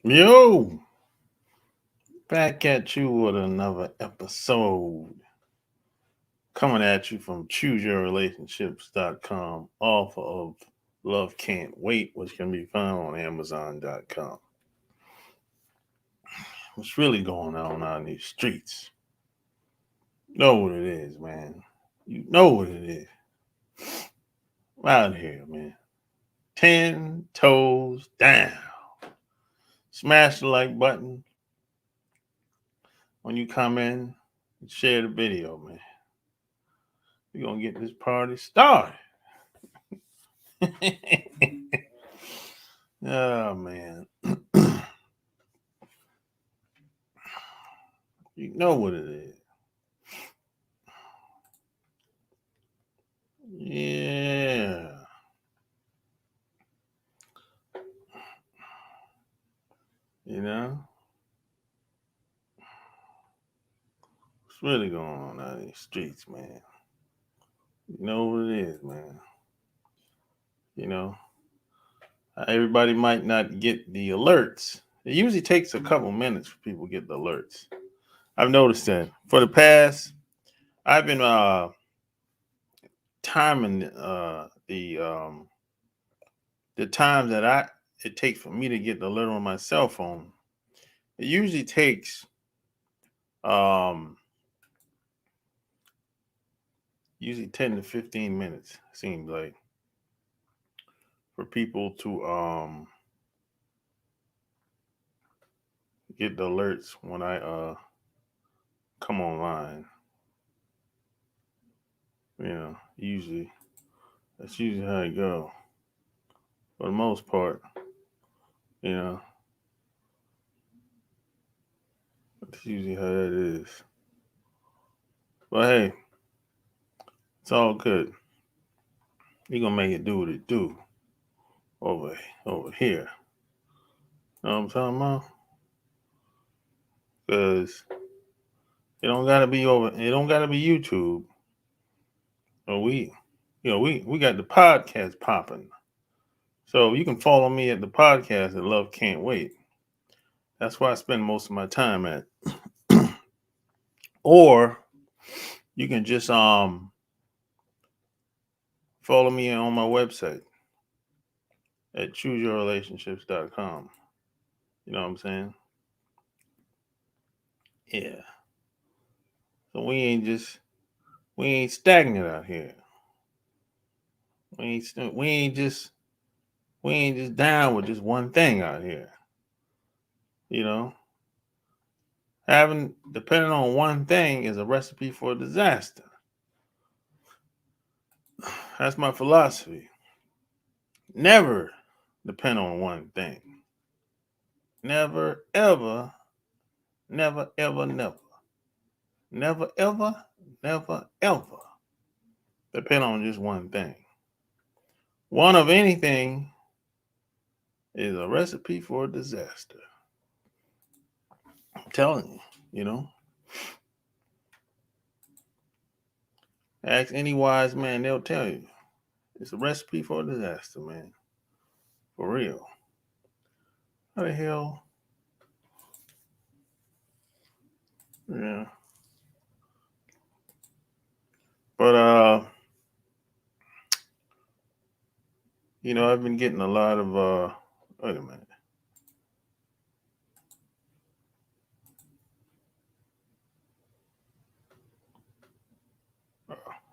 Yo, back at you with another episode. Coming at you from chooseyourrelationships.com, off of Love Can't Wait, which can be found on Amazon.com. What's really going on out in these streets? You know what it is, man. You know what it is. Out here, man. 10 toes down. Smash the like button when you come in and share the video, man. We're going to get this party started. Oh, man. You know what it is. Yeah. You know? What's really going on out in these streets, man? You know what it is, man. You know? Everybody might not get the alerts. It usually takes a couple minutes for people to get the alerts. I've noticed that. For the past, I've been timing the times that it takes for me to get the alert on my cell phone. It usually takes um 10 to 15 minutes, seems like, for people to get the alerts when I come online. Usually that's usually how it go. For the most part, you know, that's usually how that is. But hey, it's all good. You're gonna make it do what it do over here. Know what I'm talking about? Because it don't gotta be YouTube. Or we got the podcast popping. So you can follow me at the podcast at Love Can't Wait. That's where I spend most of my time at. Or you can just follow me on my website at chooseyourrelationships.com. You know what I'm saying? Yeah. So we ain't stagnant out here. We ain't just down with just one thing out here. You know, depending on one thing is a recipe for disaster. That's my philosophy. Never depend on one thing. Never, ever, never, ever, never. Never, ever, never, ever depend on just one thing. One of anything is a recipe for disaster. I'm telling you, you know. Ask any wise man, they'll tell you. It's a recipe for disaster, man. For real. How the hell? Yeah. But I've been getting a lot of wait a minute.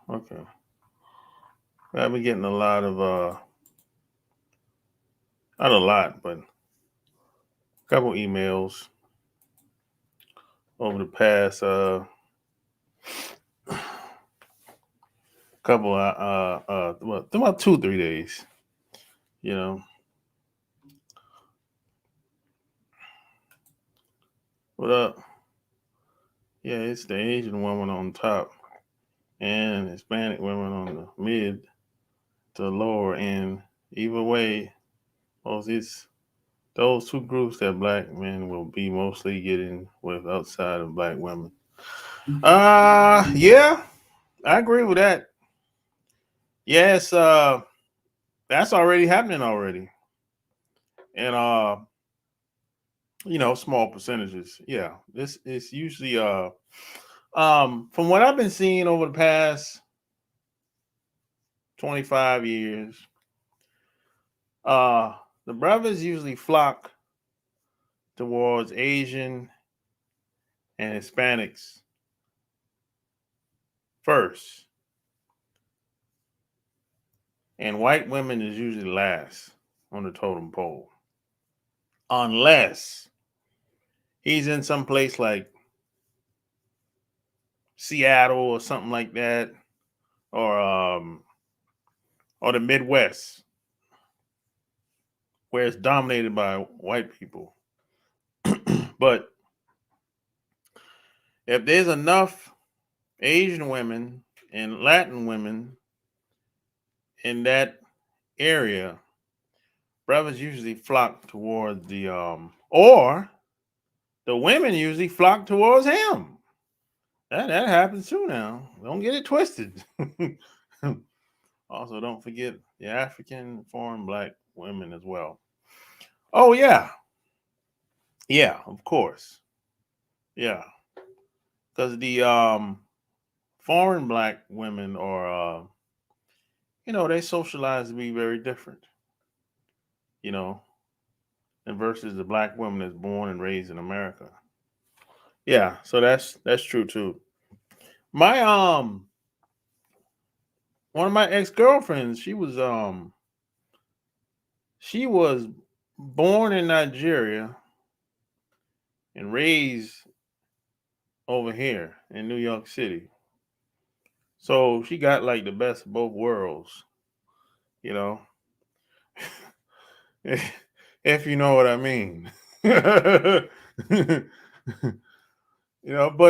Okay. I've been getting a lot of not a lot, but a couple emails over the past couple about 2 3 days. You know, what up? Yeah, it's the Asian woman on top and Hispanic women on the mid to lower end. Either way, those two groups that black men will be mostly getting with outside of black women. Yeah, I agree with that. Yes, that's already happening already. And small percentages. Yeah, this is usually from what I've been seeing over the past 25 years, uh the brothers usually flock towards Asian and Hispanics first, and white women is usually last on the totem pole, unless he's in some place like Seattle or something like that, or or the Midwest, where it's dominated by white people. But if there's enough Asian women and Latin women in that area, brothers usually flock towards or the women usually flock towards him. That happens too now. Don't get it twisted. Also, don't forget the African foreign black women as well. Oh yeah. Yeah, of course. Yeah. Because the foreign black women are they socialize to be very different, you know, and versus the black woman that's born and raised in America. Yeah, so that's true too. My one of my ex-girlfriends, she was born in Nigeria and raised over here in New York City. So she got like the best of both worlds, you know, if you know what I mean. But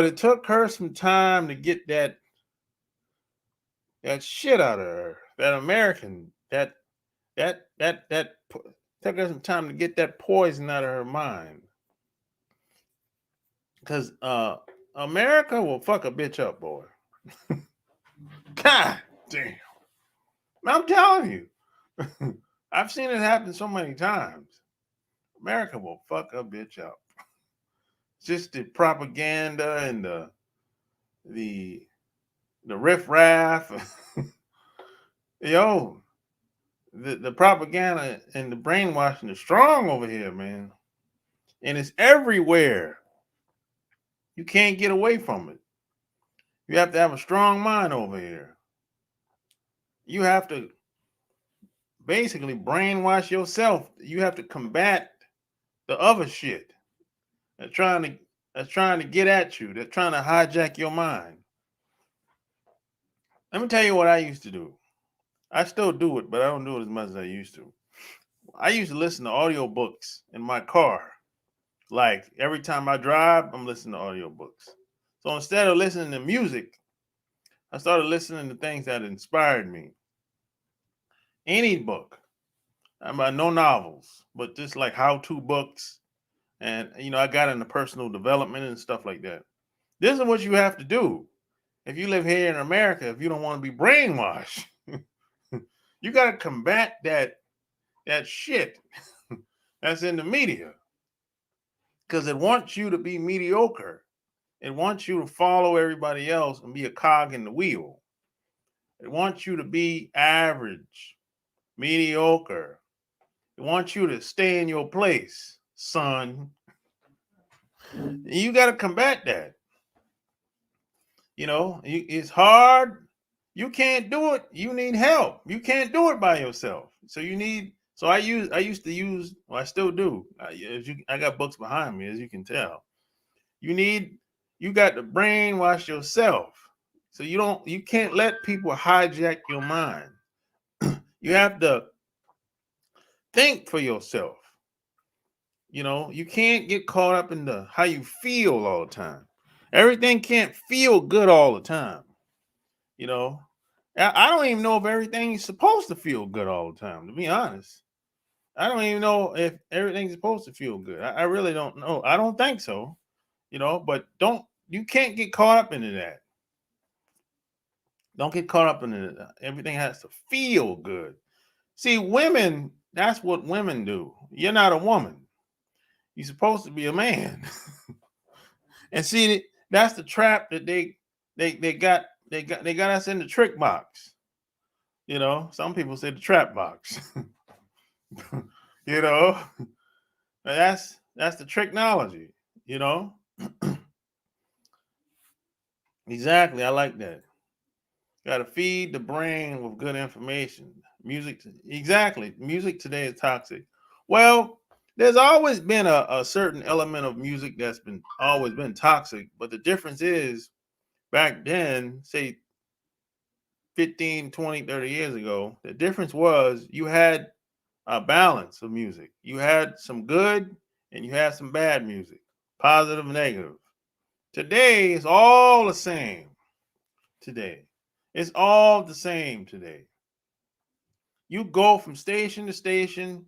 it took her some time to get that shit out of her. That American, that took her some time to get that poison out of her mind. Because America will fuck a bitch up, boy. God damn. I'm telling you. I've seen it happen so many times. America will fuck a bitch up. Just the propaganda and the the riffraff. Yo, the propaganda and the brainwashing is strong over here, man. And it's everywhere. You can't get away from it. You have to have a strong mind over here. You have to basically brainwash yourself. You have to combat the other shit that's trying to get at you. That's trying to hijack your mind. Let me tell you what I used to do. I still do it, but I don't do it as much as I used to. I used to listen to audiobooks in my car. Like every time I drive, I'm listening to audiobooks. So instead of listening to music, I started listening to things that inspired me. Any book. No novels, but just like how-to books. And I got into personal development and stuff like that. This is what you have to do if you live here in America. If you don't want to be brainwashed, you got to combat that shit that's in the media, because it wants you to be mediocre. It wants you to follow everybody else and be a cog in the wheel. It wants you to be average, mediocre. It wants you to stay in your place, son. You got to combat that. It's hard. You can't do it. You need help. You can't do it by yourself. So I used to use, well, I still do. I got books behind me, as you can tell. You got to brainwash yourself. So you can't let people hijack your mind. You have to think for yourself. You can't get caught up in how you feel all the time. Everything can't feel good all the time. I don't even know if everything's supposed to feel good all the time, to be honest. I don't even know if everything's supposed to feel good. I really don't know. I don't think so. But you can't get caught up into that. Don't get caught up in it. Everything has to feel good. See, women, that's what women do. You're not a woman. You're supposed to be a man. And see, that's the trap that they got us in the trick box. You know, some people say the trap box. You know, that's the technology. You know, exactly. I like that. Got to feed the brain with good information. Music, exactly. Music today is toxic. Well, there's always been a certain element of music that's been always been toxic, but the difference is back then, say 15, 20, 30 years ago, the difference was you had a balance of music. You had some good and you had some bad music, positive, negative. Today is all the same. Today, it's all the same today. You go from station to station,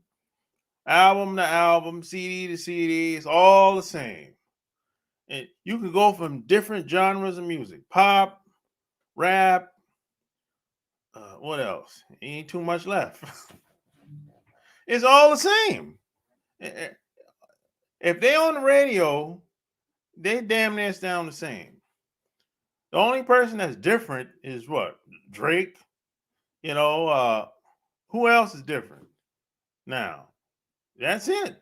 album to album, CD to CD, it's all the same. And you can go from different genres of music, pop, rap, what else? Ain't too much left. It's all the same. If they on the radio, they damn near sound the same. The only person that's different is what? Drake. You know, who else is different? Now, that's it.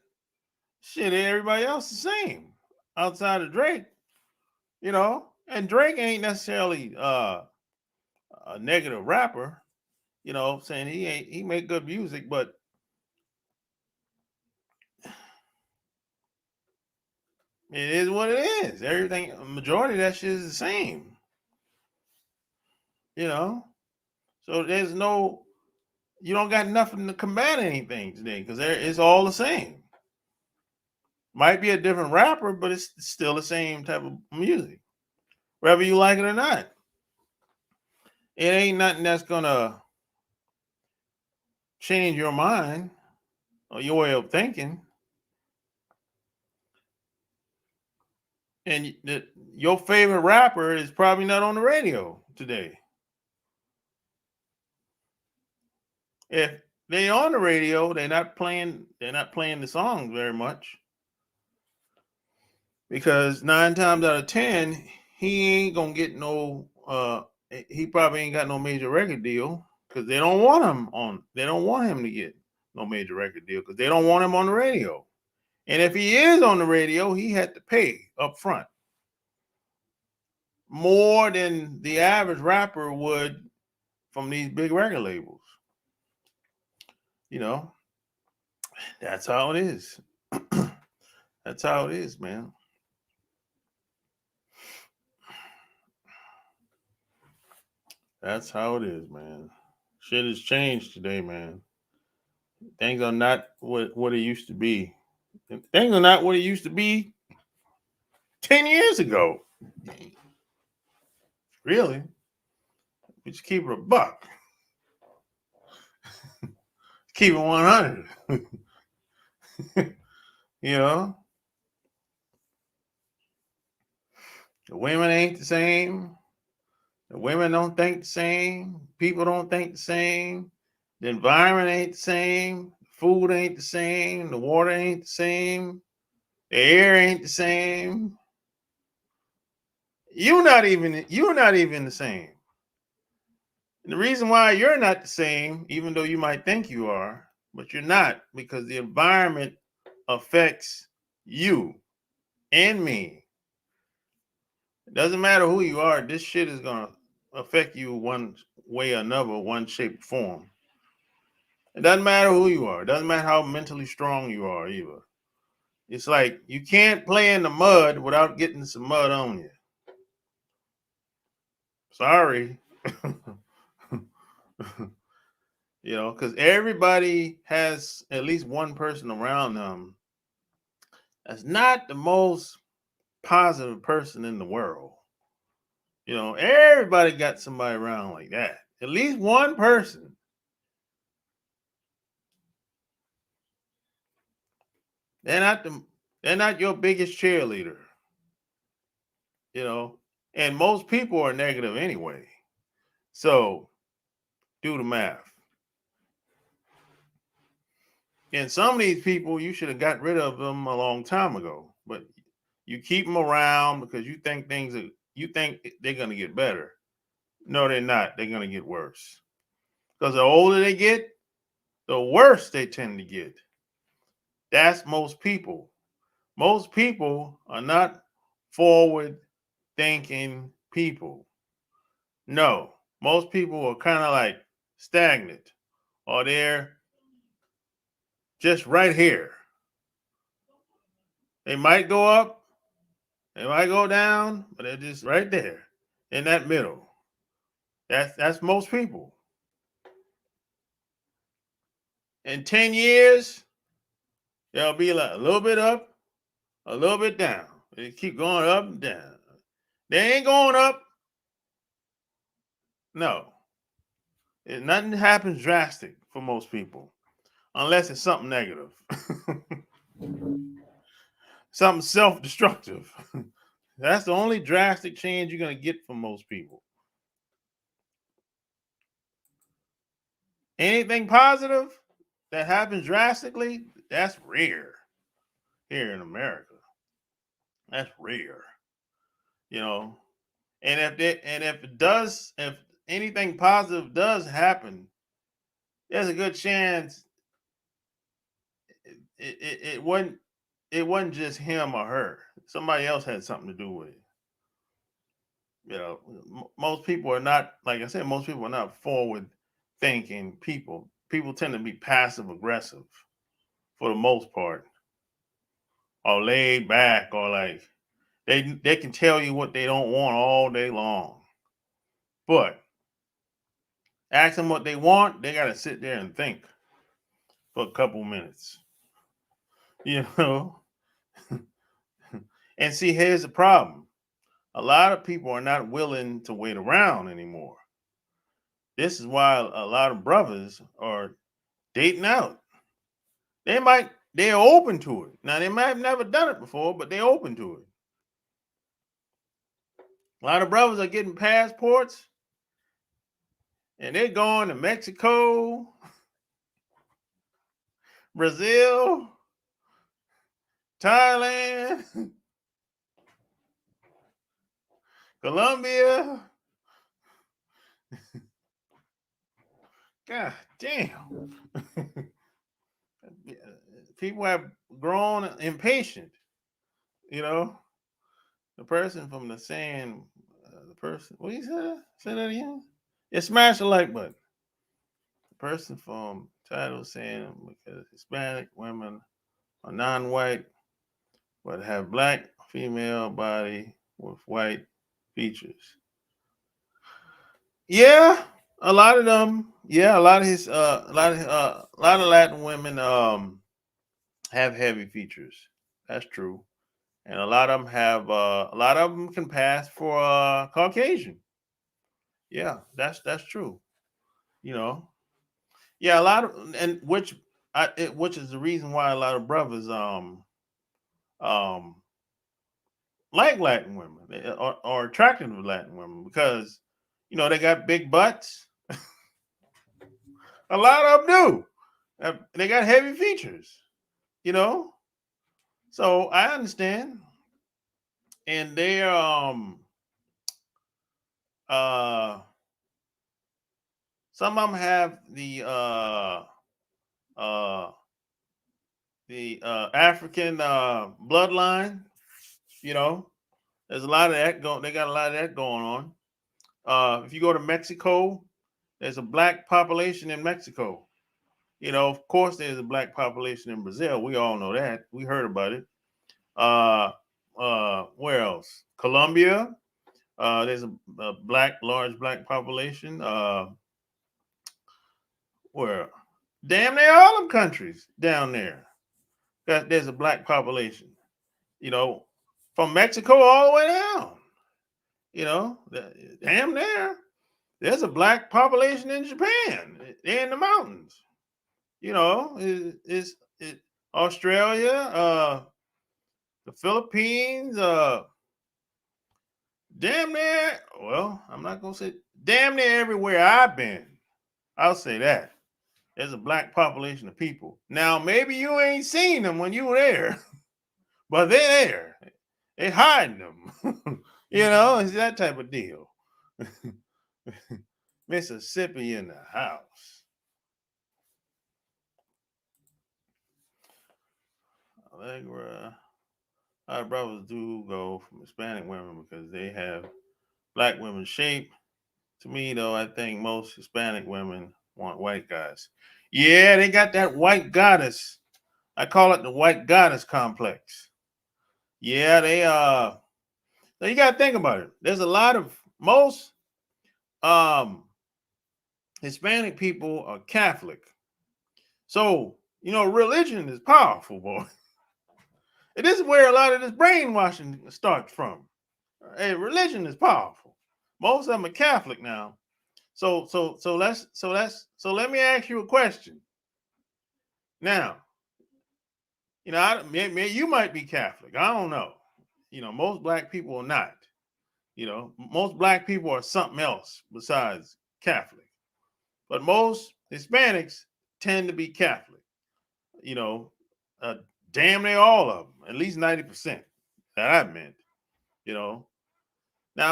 Shit, everybody else is the same outside of Drake. You know, and Drake ain't necessarily a negative rapper. You know, saying he make good music, but it is what it is. Everything, majority of that shit is the same. You know, so there's no, you don't got nothing to combat anything today because it's all the same. Might be a different rapper, but it's still the same type of music, whether you like it or not. It ain't nothing that's gonna change your mind or your way of thinking. And your favorite rapper is probably not on the radio today. If they on the radio, they're not playing the songs very much. Because 9 times out of 10, he ain't gonna get no he probably ain't got no major record deal because they don't want him to get no major record deal because they don't want him on the radio. And if he is on the radio, he had to pay up front more than the average rapper would from these big record labels. You know, that's how it is. That's how it is, man. That's how it is, man. Shit has changed today, man. Things are not what it used to be. Things are not what it used to be 10 years ago. Really? We just keep it a buck. Keep it 100. You know? The women ain't the same. The women don't think the same. People don't think the same. The environment ain't the same. The food ain't the same. The water ain't the same. The air ain't the same. You're not even the same. And the reason why you're not the same, even though you might think you are, but you're not, because the environment affects you and me. It doesn't matter who you are, this shit is gonna affect you one way or another, one shape or form. It doesn't matter who you are, it doesn't matter how mentally strong you are either. It's like you can't play in the mud without getting some mud on you. Sorry. You know, because everybody has at least one person around them that's not the most positive person in the world. You know, everybody got somebody around like that. At least one person. They're not your biggest cheerleader. You know, and most people are negative anyway. So do the math. And some of these people, you should have got rid of them a long time ago. But you keep them around because you think they're gonna get better. No, they're not. They're gonna get worse. Because the older they get, the worse they tend to get. That's most people. Most people are not forward thinking people. No, most people are kind of like stagnant, or they're just right here. They might go up, they might go down, but they're just right there in that middle. That's most people. In 10 years, they'll be like a little bit up, a little bit down. They keep going up and down. They ain't going up. No. Nothing happens drastic for most people unless it's something negative, something self destructive. That's the only drastic change you're going to get from most people. Anything positive that happens drastically, that's rare here in America. That's rare, you know. If anything positive does happen, there's a good chance it wasn't just him or her. Somebody else had something to do with it. Most people are not, like I said, most people are not forward thinking people. People tend to be passive aggressive for the most part, or laid back, or like they can tell you what they don't want all day long. But ask them what they want, they got to sit there and think for a couple minutes, you know. And see, here's the problem: a lot of people are not willing to wait around anymore. This is why a lot of brothers are dating out. They're open to it. Now they might have never done it before, but they're open to it. A lot of brothers are getting passports and they're going to Mexico, Brazil, Thailand, Colombia. God damn. People have grown impatient, you know. The person from the saying, the person, what you say? Say that again? Yeah, smash the like button. The person from title saying because Hispanic women are non-white but have black female body with white features. Yeah, a lot of them. Yeah, a lot of Latin women have heavy features. That's true, and a lot of them can pass for Caucasian. Yeah, that's true. You know, yeah, a lot of which is the reason why a lot of brothers um like Latin women are attracted to Latin women because they got big butts. A lot of them do. They got heavy features. You know, so I understand, and they uh some of them have uh African bloodline. You know, there's a lot of that going. They got a lot of that going on. If you go to Mexico, there's a black population in Mexico. Of course, there's a black population in Brazil. We all know that. We heard about it. Where else? Colombia. There's a large black population. Where? Damn near all them countries down there. There's a black population. You know, from Mexico all the way down. Damn near. There's a black population in Japan. They're in the mountains. It's Australia, the Philippines, damn near. Well, I'm not gonna say damn near everywhere I've been. I'll say that. There's a black population of people. Now, maybe you ain't seen them when you were there, but they're there. They're hiding them. It's that type of deal. Mississippi in the house. Allegra. Our brothers do go from Hispanic women because they have black women's shape. To me, though, I think most Hispanic women want white guys. Yeah, they got that white goddess. I call it the white goddess complex. Yeah, so you gotta think about it. There's a lot of most Hispanic people are Catholic. So, religion is powerful, boy. And this is where a lot of this brainwashing starts from. Hey, religion is powerful. Most of them are Catholic now. So let me ask you a question. Now, you might be Catholic. I don't know. Most black people are not. Most black people are something else besides Catholic. But most Hispanics tend to be Catholic. Damn near all of them, at least 90% that I've met. Now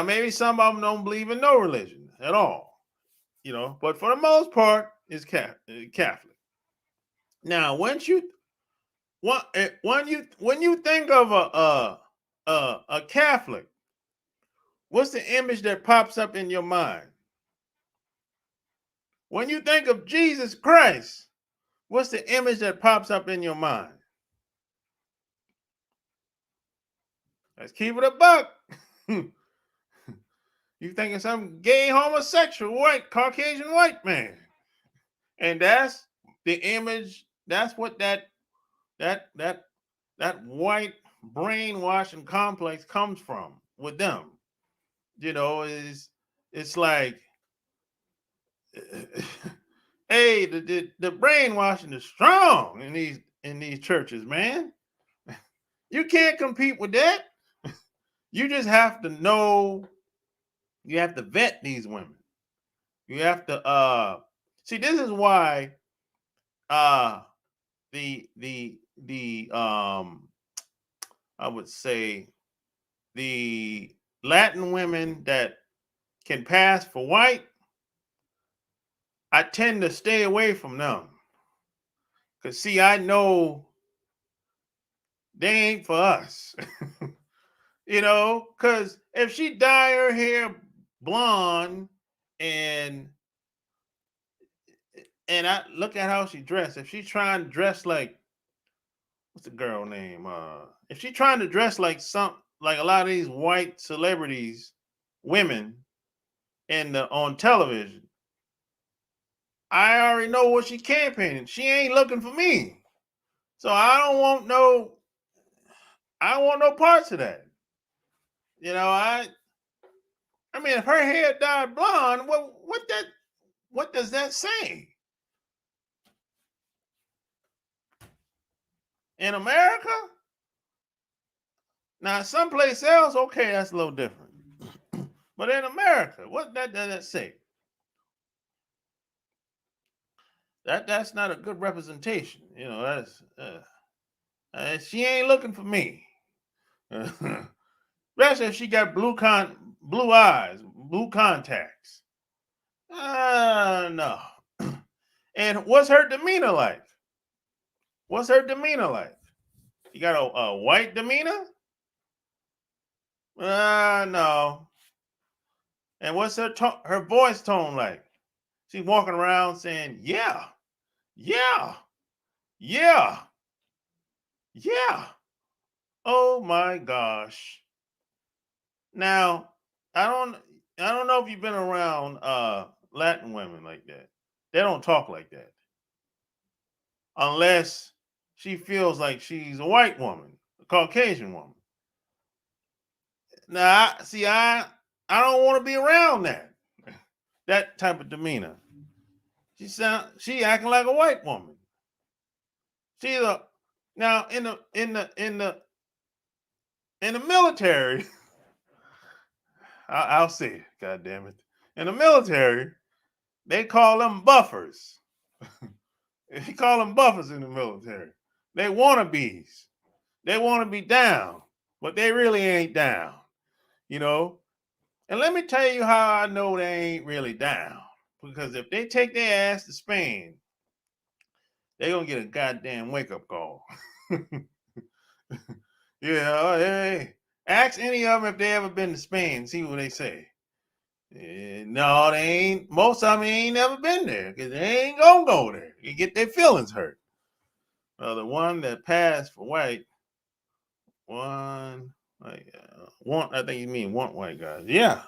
maybe some of them don't believe in no religion at all. But for the most part, it's Catholic. Now, when you think of a Catholic, what's the image that pops up in your mind? When you think of Jesus Christ, what's the image that pops up in your mind? Let's keep it a buck. You think of some gay, homosexual, white, Caucasian white man. And that's the image, that's what that white brainwashing complex comes from with them. It's like, hey, the brainwashing is strong in these churches, man. You can't compete with that. You just have to know. You have to vet these women. You have to see. This is why the I would say the Latin women that can pass for white, I tend to stay away from them. Because, see, I know they ain't for us. Because if she dye her hair blonde and I look at how she dressed, if she's trying to dress like, what's the girl name? If she's trying to dress like a lot of these white celebrities, women on television, I already know what she campaigning. She ain't looking for me. So I don't want no parts of that. I mean, if her hair dyed blonde, what does that say? In America? Now, someplace else, okay, that's a little different. But in America, what does that say? That's not a good representation. She ain't looking for me. Especially if she got blue eyes, blue contacts. No. And what's her demeanor like? You got a white demeanor? No. And what's her voice tone like? She's walking around saying, yeah, yeah, yeah, yeah. Oh my gosh. Now, I don't know if you've been around Latin women like that. They don't talk like that. Unless she feels like she's a white woman, a Caucasian woman. Now, I don't want to be around that type of demeanor. She acting like a white woman. Now in the military. I'll say it. God damn it! In the military, they call them buffers. He call them buffers in the military. They wannabes. They want to be down, but they really ain't down, you know. And let me tell you how I know they ain't really down. Because if they take their ass to Spain, they're going to get a goddamn wake up call. Yeah, hey, ask any of them if they ever been to Spain, see what they say. No, they ain't. Most of them ain't never been there because they ain't going to go there. You get their feelings hurt. The one that passed for white, one, I think you mean want white guys. Yeah,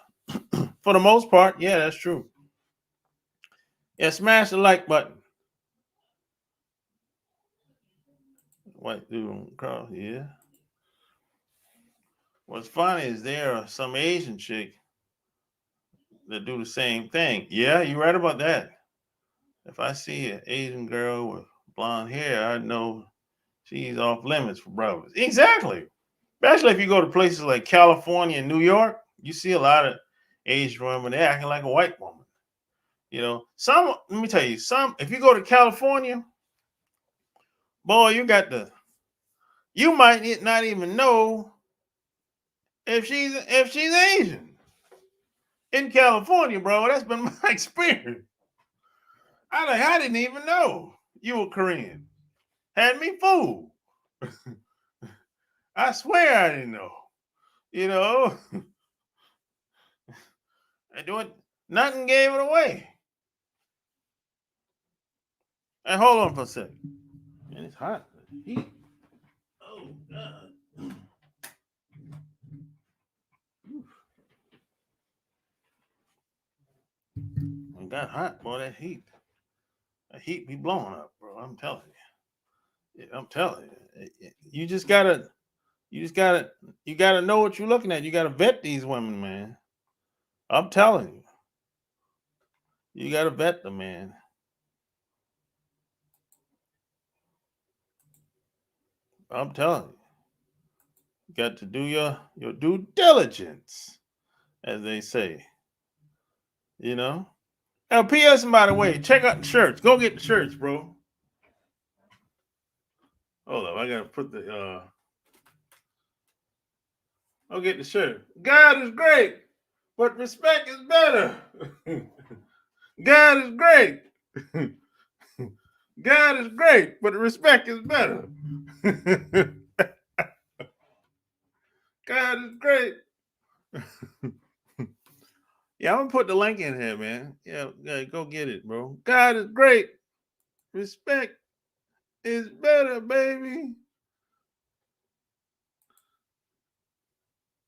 for the most part, yeah, that's true. Yeah, smash the like button. White dude on the cross, yeah. What's funny is there are some Asian chick that do the same thing. Yeah, you're right about that. If I see an Asian girl with blonde hair, I know she's off limits for brothers. Exactly. Especially if you go to places like California and New York, you see a lot of Asian women, they're acting like a white woman. You know, let me tell you, if you go to California, boy, you might not even know if she's Asian. In California, bro, that's been my experience. I didn't even know you were Korean. Had me fooled. I swear I didn't know. You know, I do it. Nothing gave it away. And hold on for a second. Man, it's hot. Heat. Oh God. It got hot, boy. That heat be blowing up, bro. I'm telling you. I'm telling you. You gotta know what you're looking at. You gotta vet these women, man. I'm telling you. You gotta vet them, man. I'm telling you. You got to do your due diligence, as they say. You know? Now, P.S. by the way, check out the shirts. Go get the shirts, bro. Hold up, I gotta put the I'll get the shirt. God is great, but respect is better. God is great. God is great, but respect is better. God is great. Yeah, I'm gonna put the link in here, man. Yeah, go get it, bro. God is great. Respect is better, baby.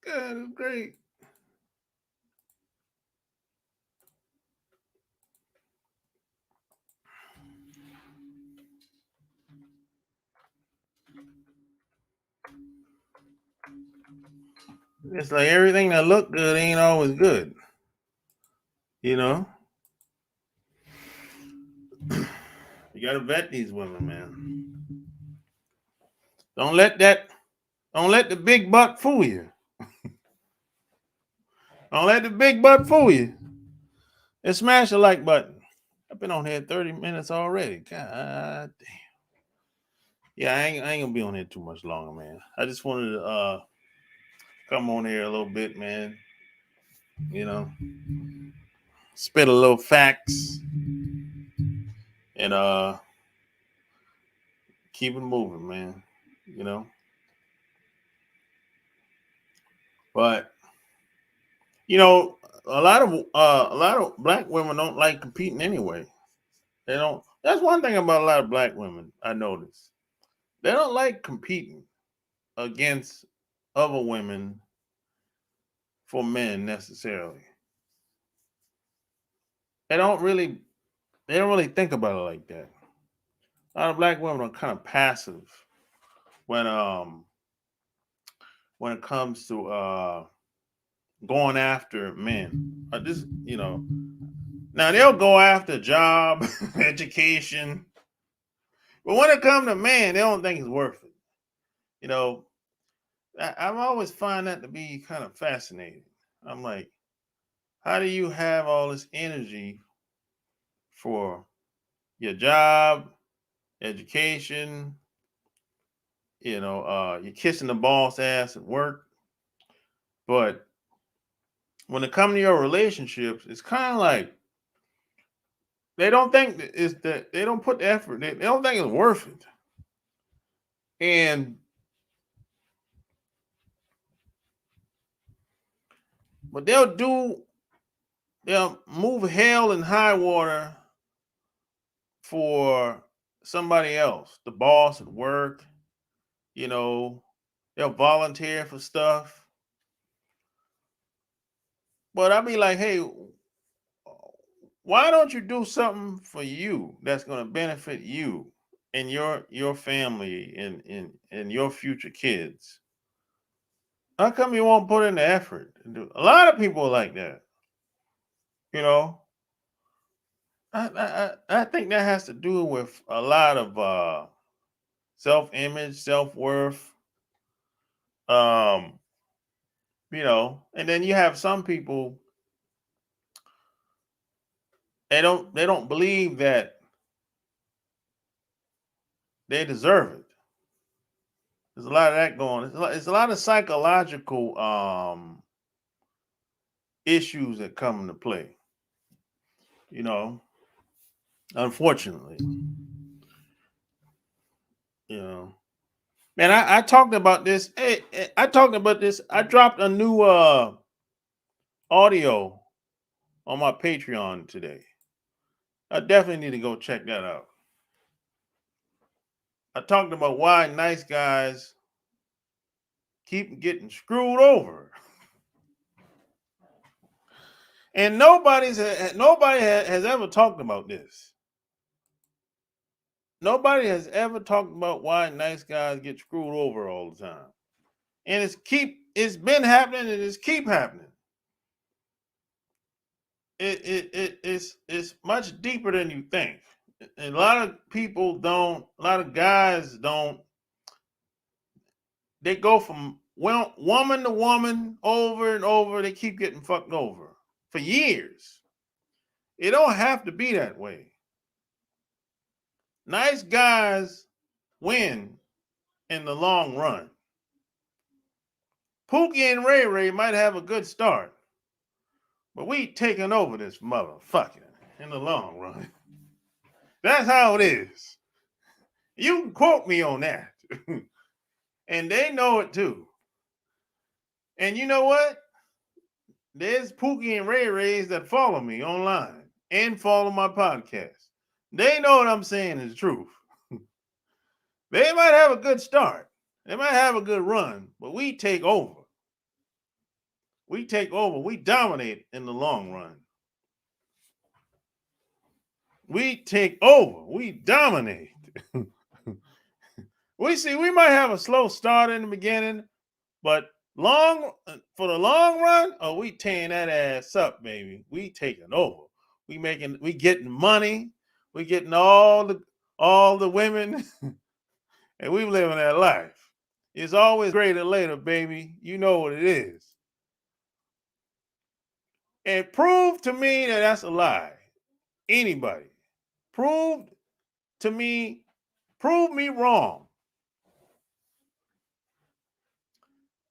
God is great. It's like everything that look good ain't always good. You know? You gotta vet these women, man. Don't let the big butt fool you. Don't let the big butt fool you. And smash the like button. I've been on here 30 minutes already. God damn. Yeah, I ain't gonna be on here too much longer, man. I just wanted to come on here a little bit, man. You know, spit a little facts and keep it moving, man. You know. But you know, a lot of black women don't like competing anyway. They don't. That's one thing about a lot of black women I noticed. They don't like competing against other women for men necessarily. They don't really think about it like that. A lot of black women are kind of passive when when it comes to going after men. Just now they'll go after job, education, but when it comes to men, they don't think it's worth it. You know, I've always find that to be kind of fascinating. I'm like, how do you have all this energy for your job, education, you're kissing the boss ass at work. But when it comes to your relationships, it's kind of like they don't think that it's that they don't put the effort. They don't think it's worth it. And but they'll move hell and high water for somebody else, the boss at work, you know, they'll volunteer for stuff. But I'll be like, hey, why don't you do something for you that's going to benefit you and your family and your future kids? How come you won't put in the effort? A lot of people are like that. You know, I think that has to do with a lot of self-image, self-worth. Um, and then you have some people they don't believe that they deserve it. There's a lot of that going. It's a lot of psychological issues that come into play. You know, unfortunately, you know. Man, I talked about this. Hey, I talked about this. I dropped a new audio on my Patreon today. I definitely need to go check that out. I talked about why nice guys keep getting screwed over. And nobody has ever talked about this. Nobody has ever talked about why nice guys get screwed over all the time. And it's been happening and it's keep happening. It's much deeper than you think. And a lot of guys don't, they go from woman to woman over and over, they keep getting fucked over for years. It don't have to be that way. Nice guys win in the long run. Pookie and Ray Ray might have a good start, but we taking over this motherfucker in the long run. That's how it is. You can quote me on that. And they know it too. And you know what? There's Pookie and Ray Rays that follow me online and follow my podcast. They know what I'm saying is truth. They might have a good start. They might have a good run, but we take over. We take over. We dominate in the long run. We take over. We dominate. We might have a slow start in the beginning, but for the long run, we tearing that ass up, baby. We taking over. We getting money. We getting all the women, and we living that life. It's always greater later, baby. You know what it is. And prove to me that that's a lie. Anybody. Prove me wrong.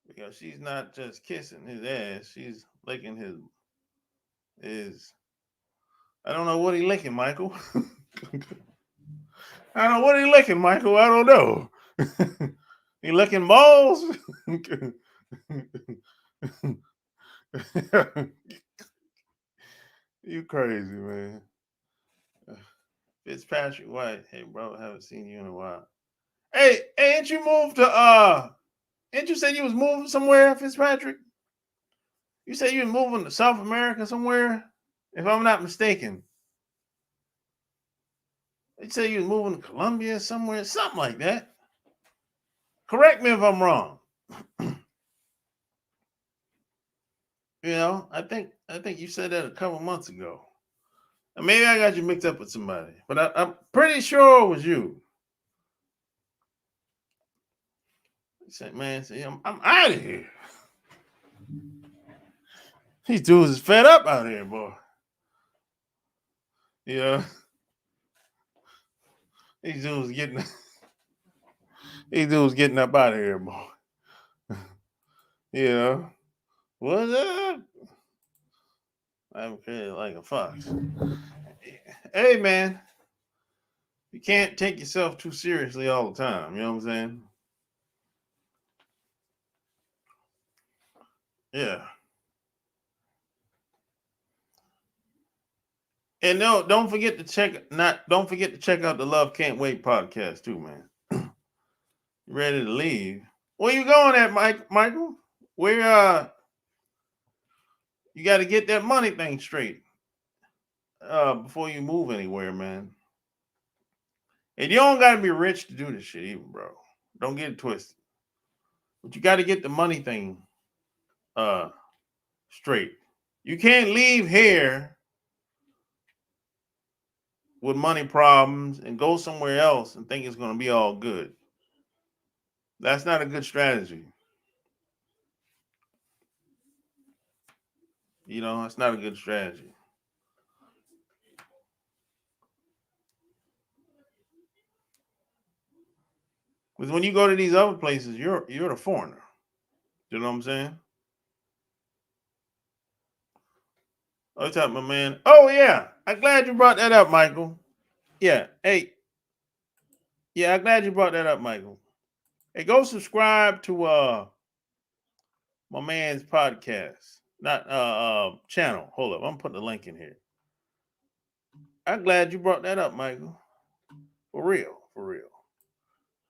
Because she's not just kissing his ass, she's licking his I don't know what he licking, Michael. I don't know what he licking, Michael. I don't know. He licking balls? You crazy, man. Fitzpatrick White. Hey, bro, haven't seen you in a while. Hey, ain't you moved to ain't you said you was moving somewhere, Fitzpatrick? You said you was moving to South America somewhere, if I'm not mistaken. You said you was moving to Colombia somewhere, something like that. Correct me if I'm wrong. I think you said that a couple months ago. Maybe I got you mixed up with somebody, but I'm pretty sure it was you. He said, man, I'm out of here. These dudes is fed up out here, boy. Yeah. These dudes getting up out of here, boy. You know, what's up? I'm feeling like a fox. Hey, man, you can't take yourself too seriously all the time. You know what I'm saying? Yeah. And no, don't forget to check out the Love Can't Wait podcast too, man. You ready to leave? Where you going at, Michael? Where you got to get that money thing straight before you move anywhere, man. And you don't got to be rich to do this shit, even, bro. Don't get it twisted. But you got to get the money thing straight. You can't leave here with money problems and go somewhere else and think it's going to be all good. That's not a good strategy. You know, that's not a good strategy. Because when you go to these other places, you're a foreigner. You know what I'm saying? What's up, my man? Oh yeah, I'm glad you brought that up, Michael. Yeah, hey, yeah, I'm glad you brought that up, Michael. Hey, go subscribe to my man's podcast, not channel. Hold up, I'm putting the link in here. I'm glad you brought that up, Michael. For real, for real.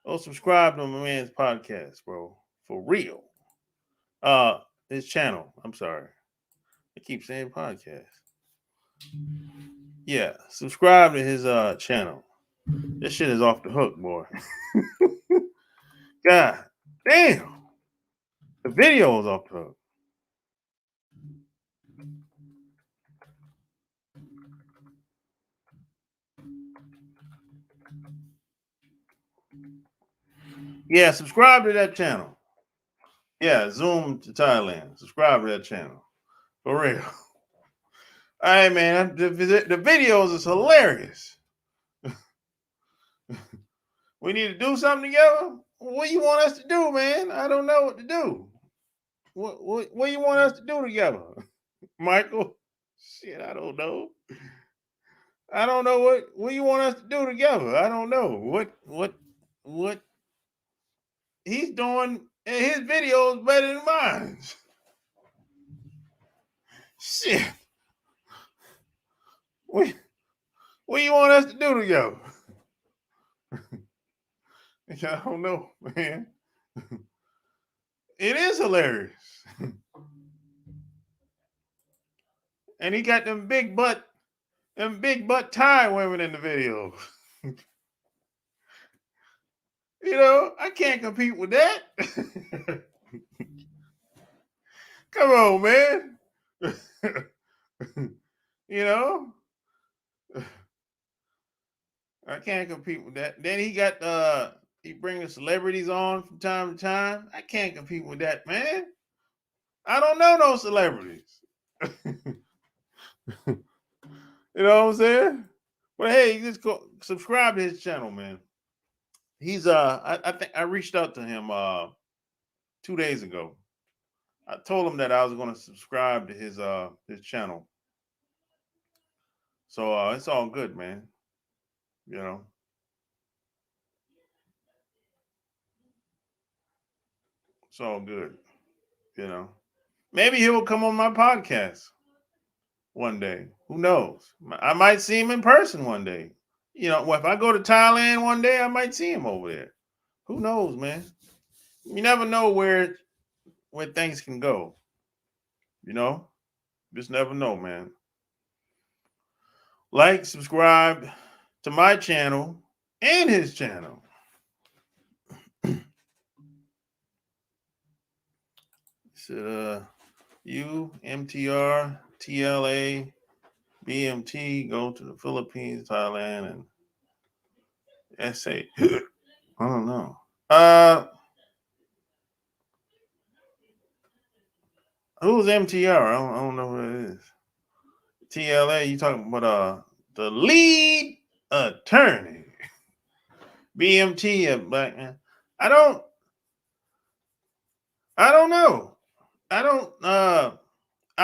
Go subscribe to my man's podcast, bro. For real. His channel. I'm sorry. I keep saying podcast. Yeah, subscribe to his channel. This shit is off the hook, boy. God damn. The video is off the hook. Yeah, subscribe to that channel. Yeah, Zoom to Thailand. Subscribe to that channel. For real. All right, man. The videos is hilarious. We need to do something together. What do you want us to do, man? I don't know what to do. What do you want us to do together, Michael? Shit, I don't know. I don't know what you want us to do together. I don't know what he's doing in his videos better than mine. Shit. What do you want us to do together? I don't know, man. It is hilarious. And he got them big butt Thai women in the video. You know, I can't compete with that. Come on, man. You know, I can't compete with that. Then he bring the celebrities on from time to time. I can't compete with that, man. I don't know no celebrities. You know what I'm saying? But hey, just go subscribe to his channel, man. He's I think I reached out to him 2 days ago. I told him that I was going to subscribe to his channel. So it's all good, man. You know. It's all good. You know. Maybe he will come on my podcast one day. Who knows? I might see him in person one day. You know, if I go to Thailand one day, I might see him over there. Who knows, man? You never know where things can go. You know? Just never know, man. Like, subscribe to my channel and his channel. It's UMTR TLA BMT go to the Philippines, Thailand, and SA. I don't know. Who's MTR? I don't know who it is. TLA, you talking about the lead attorney. BMT a black man? I don't know. I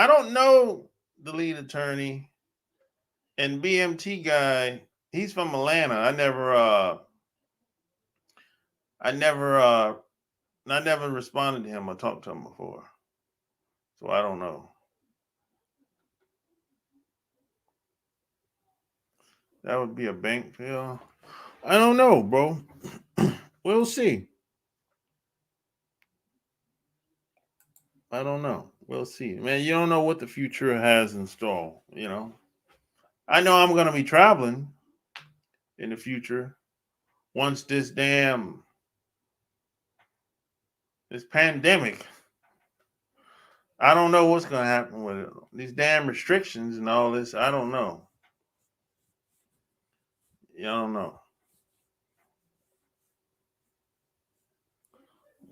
don't know the lead attorney and BMT guy. He's from Atlanta. I never responded to him or talked to him before. So I don't know. That would be a bank bill. I don't know, bro. We'll see. I don't know. We'll see. Man, you don't know what the future has in store, you know. I know I'm going to be traveling in the future once this pandemic. I don't know what's going to happen with it. These damn restrictions and all this. I don't know. I don't know.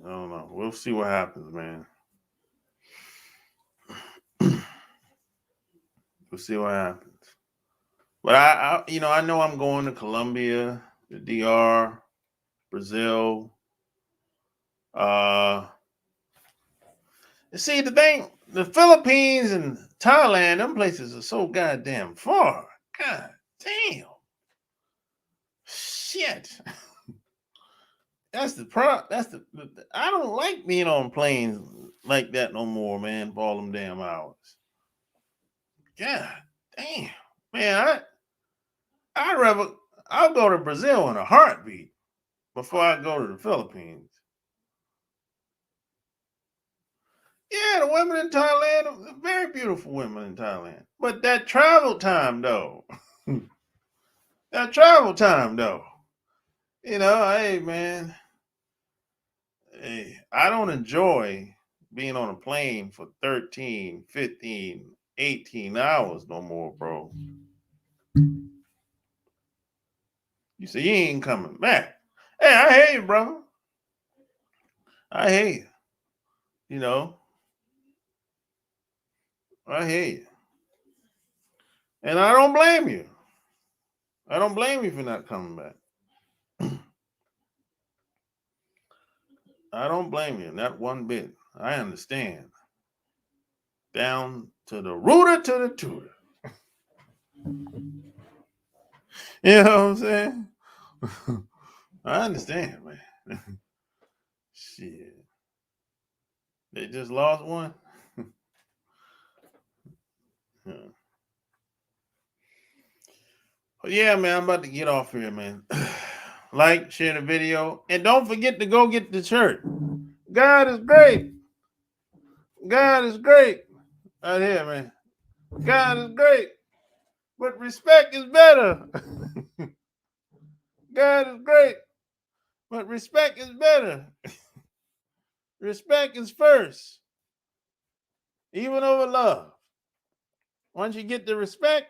I don't know. We'll see what happens, man. We'll see what happens. But I know I'm going to Colombia, the DR, Brazil. See, the thing, the Philippines and Thailand, them places are so goddamn far. God damn. Shit. That's the I don't like being on planes like that no more, man, for all them damn hours. God damn. Man, I'll go to Brazil in a heartbeat before I go to the Philippines. Yeah, the women in Thailand, very beautiful women in Thailand. But that travel time, though. Hey, man. Hey, I don't enjoy being on a plane for 13, 15, 18 hours no more, bro. You say you ain't coming back. Hey, I hear you, brother. I hear you. You know, I hear you. And I don't blame you. I don't blame you for not coming back. I don't blame you, not one bit. I understand. Down to the rooter to the tutor. You know what I'm saying? I understand, man. Shit. They just lost one. Yeah. But yeah, man, I'm about to get off here, man. Like, share the video, and don't forget to go get the shirt. God is great. God is great. Right here, man. God is great. But respect is better. God is great. But respect is better. Respect is first. Even over love. Once you get the respect,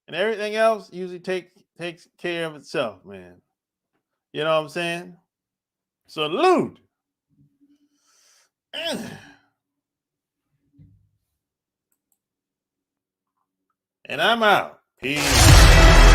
and everything else usually takes care of itself, man. You know what I'm saying? Salute. And I'm out. Peace.